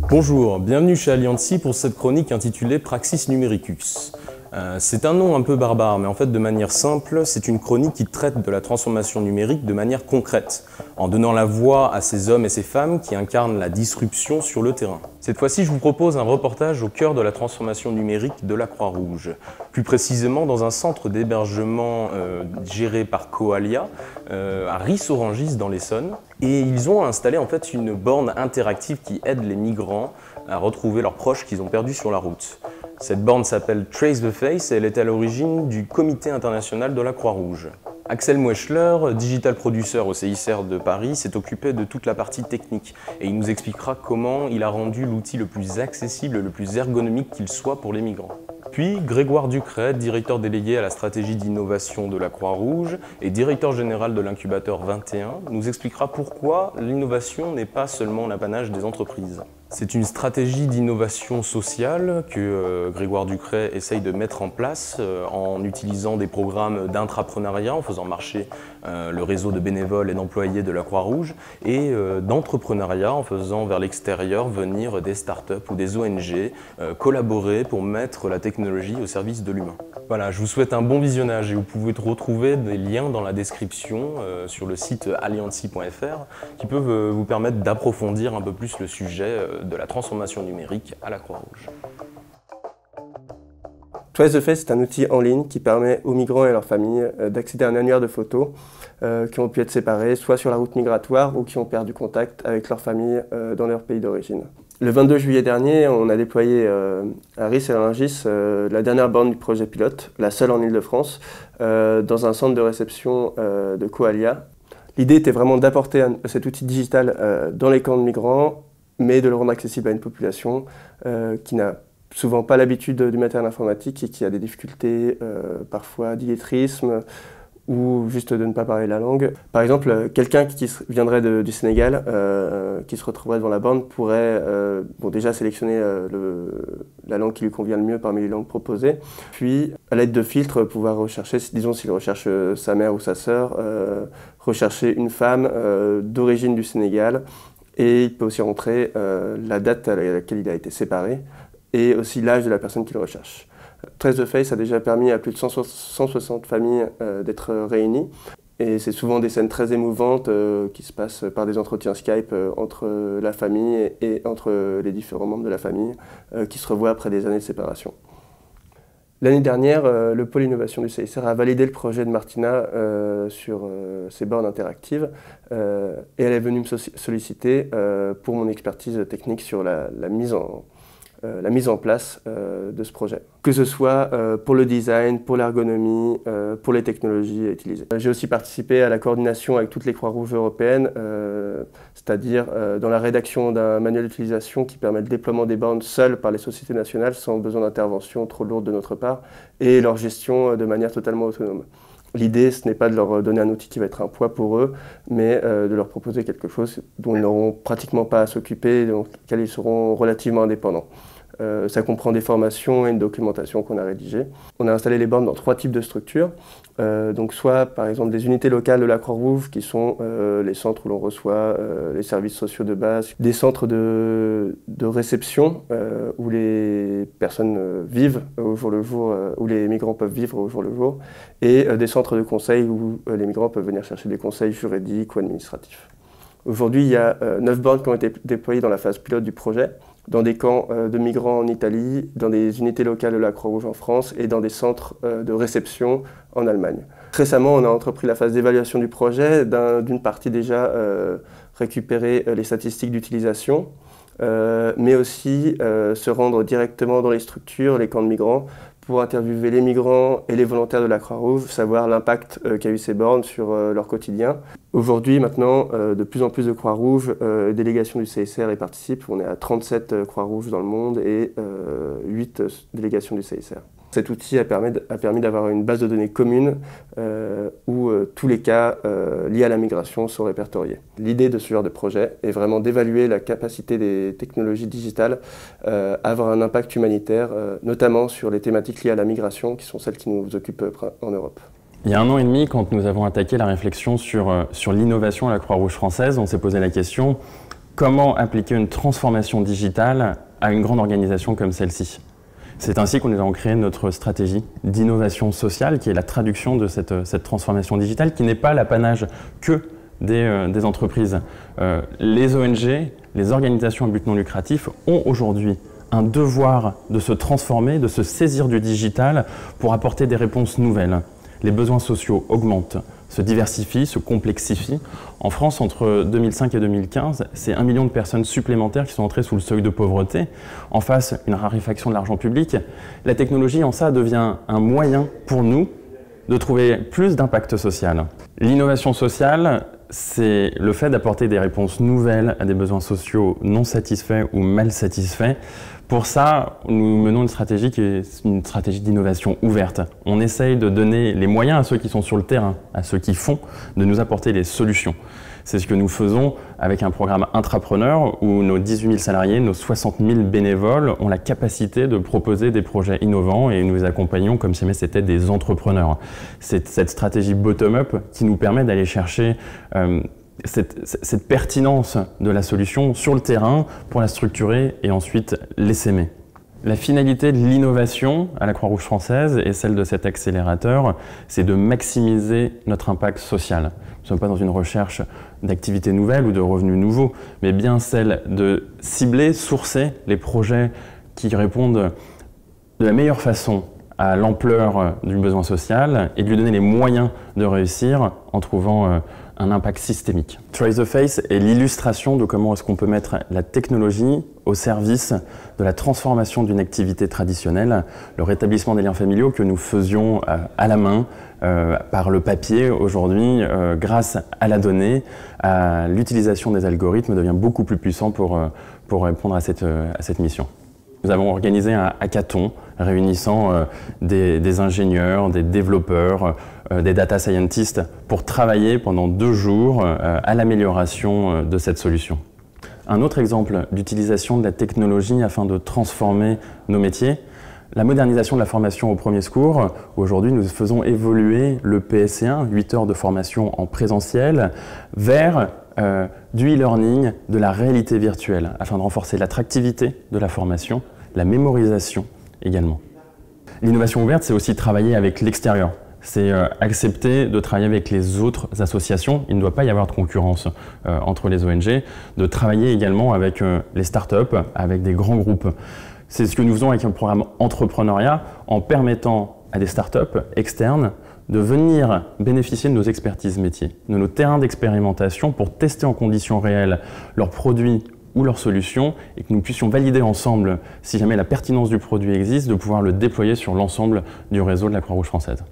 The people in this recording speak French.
Bonjour, bienvenue chez Alliancy pour cette chronique intitulée Praxis Numericus. C'est un nom un peu barbare, mais en fait de manière simple, c'est une chronique qui traite de la transformation numérique de manière concrète, en donnant la voix à ces hommes et ces femmes qui incarnent la disruption sur le terrain. Cette fois-ci, je vous propose un reportage au cœur de la transformation numérique de la Croix-Rouge, plus précisément dans un centre d'hébergement géré par Coalia, à Ris-Orangis dans l'Essonne. Et ils ont installé en fait une borne interactive qui aide les migrants à retrouver leurs proches qu'ils ont perdus sur la route. Cette borne s'appelle Trace the Face et elle est à l'origine du Comité international de la Croix-Rouge. Axel Mouechler, digital producer au CICR de Paris, s'est occupé de toute la partie technique et il nous expliquera comment il a rendu l'outil le plus accessible, le plus ergonomique qu'il soit pour les migrants. Puis Grégoire Ducret, directeur délégué à la stratégie d'innovation de la Croix-Rouge et directeur général de l'incubateur 21, nous expliquera pourquoi l'innovation n'est pas seulement l'apanage des entreprises. C'est une stratégie d'innovation sociale que Grégoire Ducret essaye de mettre en place en utilisant des programmes d'intrapreneuriat, en faisant marcher le réseau de bénévoles et d'employés de la Croix-Rouge, et d'entrepreneuriat, en faisant vers l'extérieur venir des startups ou des ONG collaborer pour mettre la technologie au service de l'humain. Voilà, je vous souhaite un bon visionnage et vous pouvez retrouver des liens dans la description sur le site alliancy.fr qui peuvent vous permettre d'approfondir un peu plus le sujet de la transformation numérique à la Croix-Rouge. Trace the Face est un outil en ligne qui permet aux migrants et à leurs familles d'accéder à un annuaire de photos qui ont pu être séparés, soit sur la route migratoire ou qui ont perdu contact avec leur famille dans leur pays d'origine. Le 22 juillet dernier, on a déployé à Ris-Orangis la dernière borne du projet pilote, la seule en Île-de-France, dans un centre de réception de Coalia. L'idée était vraiment d'apporter cet outil digital dans les camps de migrants, mais de le rendre accessible à une population qui n'a souvent pas l'habitude du matériel informatique et qui a des difficultés parfois d'illettrisme ou juste de ne pas parler la langue. Par exemple, quelqu'un qui viendrait du Sénégal, qui se retrouverait devant la borne, pourrait déjà sélectionner la langue qui lui convient le mieux parmi les langues proposées, puis à l'aide de filtres pouvoir rechercher, disons s'il recherche sa mère ou sa sœur, rechercher une femme d'origine du Sénégal, et il peut aussi rentrer la date à laquelle il a été séparé et aussi l'âge de la personne qu'il recherche. Trace the Face a déjà permis à plus de 160 familles d'être réunies et c'est souvent des scènes très émouvantes qui se passent par des entretiens Skype entre la famille et entre les différents membres de la famille qui se revoient après des années de séparation. L'année dernière, le pôle innovation du CICR a validé le projet de Martina sur ces bornes interactives et elle est venue me solliciter pour mon expertise technique sur la mise en place de ce projet. Que ce soit pour le design, pour l'ergonomie, pour les technologies utilisées. J'ai aussi participé à la coordination avec toutes les Croix-Rouges européennes, c'est-à-dire dans la rédaction d'un manuel d'utilisation qui permet le déploiement des bornes seules par les sociétés nationales sans besoin d'intervention trop lourde de notre part et leur gestion de manière totalement autonome. L'idée, ce n'est pas de leur donner un outil qui va être un poids pour eux, mais de leur proposer quelque chose dont ils n'auront pratiquement pas à s'occuper et dans lequel ils seront relativement indépendants. Ça comprend des formations et une documentation qu'on a rédigée. On a installé les bornes dans 3 types de structures. Donc soit par exemple des unités locales de la Croix-Rouge qui sont les centres où l'on reçoit les services sociaux de base, des centres de réception où les personnes vivent au jour le jour, où les migrants peuvent vivre au jour le jour, et des centres de conseil où les migrants peuvent venir chercher des conseils juridiques ou administratifs. Aujourd'hui, il y a 9 bornes qui ont été déployées dans la phase pilote du projet, dans des camps de migrants en Italie, dans des unités locales de la Croix-Rouge en France et dans des centres de réception en Allemagne. Récemment, on a entrepris la phase d'évaluation du projet, d'une partie déjà récupérer les statistiques d'utilisation, mais aussi se rendre directement dans les structures, les camps de migrants, pour interviewer les migrants et les volontaires de la Croix-Rouge, savoir l'impact qu'a eu ces bornes sur leur quotidien. Aujourd'hui, maintenant, de plus en plus de Croix-Rouge, délégations du CICR y participent. On est à 37 Croix-Rouges dans le monde et 8 délégations du CICR. Cet outil a permis d'avoir une base de données commune où tous les cas liés à la migration sont répertoriés. L'idée de ce genre de projet est vraiment d'évaluer la capacité des technologies digitales à avoir un impact humanitaire, notamment sur les thématiques liées à la migration, qui sont celles qui nous occupent en Europe. Il y a 1 an et demi, quand nous avons attaqué la réflexion sur l'innovation à la Croix-Rouge française, on s'est posé la question comment appliquer une transformation digitale à une grande organisation comme celle-ci. C'est ainsi que nous avons créé notre stratégie d'innovation sociale, qui est la traduction de cette transformation digitale, qui n'est pas l'apanage que des entreprises. Les ONG, les organisations à but non lucratif, ont aujourd'hui un devoir de se transformer, de se saisir du digital pour apporter des réponses nouvelles. Les besoins sociaux augmentent, se diversifient, se complexifient. En France, entre 2005 et 2015, c'est 1 million de personnes supplémentaires qui sont entrées sous le seuil de pauvreté. En face, une raréfaction de l'argent public. La technologie, en ça, devient un moyen pour nous de trouver plus d'impact social. L'innovation sociale, c'est le fait d'apporter des réponses nouvelles à des besoins sociaux non satisfaits ou mal satisfaits. Pour ça, nous menons une stratégie qui est une stratégie d'innovation ouverte. On essaye de donner les moyens à ceux qui sont sur le terrain, à ceux qui font, de nous apporter les solutions. C'est ce que nous faisons avec un programme intrapreneur où nos 18 000 salariés, nos 60 000 bénévoles ont la capacité de proposer des projets innovants et nous les accompagnons comme si c'était des entrepreneurs. C'est cette stratégie bottom-up qui nous permet d'aller chercher cette pertinence de la solution sur le terrain pour la structurer et ensuite l'essaimer. La finalité de l'innovation à la Croix-Rouge française et celle de cet accélérateur, c'est de maximiser notre impact social. Nous ne sommes pas dans une recherche d'activités nouvelles ou de revenus nouveaux, mais bien celle de cibler, sourcer les projets qui répondent de la meilleure façon à l'ampleur du besoin social et de lui donner les moyens de réussir en trouvant un impact systémique. Try the Face est l'illustration de comment est-ce qu'on peut mettre la technologie au service de la transformation d'une activité traditionnelle, le rétablissement des liens familiaux que nous faisions à la main, par le papier aujourd'hui, grâce à la donnée, à l'utilisation des algorithmes devient beaucoup plus puissant pour répondre à cette mission. Nous avons organisé un hackathon réunissant des ingénieurs, des développeurs, des data scientists pour travailler pendant 2 jours à l'amélioration de cette solution. Un autre exemple d'utilisation de la technologie afin de transformer nos métiers, la modernisation de la formation au premier secours. Aujourd'hui, nous faisons évoluer le PSC1, 8 heures de formation en présentiel, vers du e-learning, de la réalité virtuelle, afin de renforcer l'attractivité de la formation, la mémorisation également. L'innovation ouverte, c'est aussi travailler avec l'extérieur. C'est accepter de travailler avec les autres associations. Il ne doit pas y avoir de concurrence entre les ONG, de travailler également avec les startups, avec des grands groupes. C'est ce que nous faisons avec un programme entrepreneuriat en permettant à des startups externes de venir bénéficier de nos expertises métiers, de nos terrains d'expérimentation pour tester en conditions réelles leurs produits ou leurs solutions et que nous puissions valider ensemble, si jamais la pertinence du produit existe, de pouvoir le déployer sur l'ensemble du réseau de la Croix-Rouge française.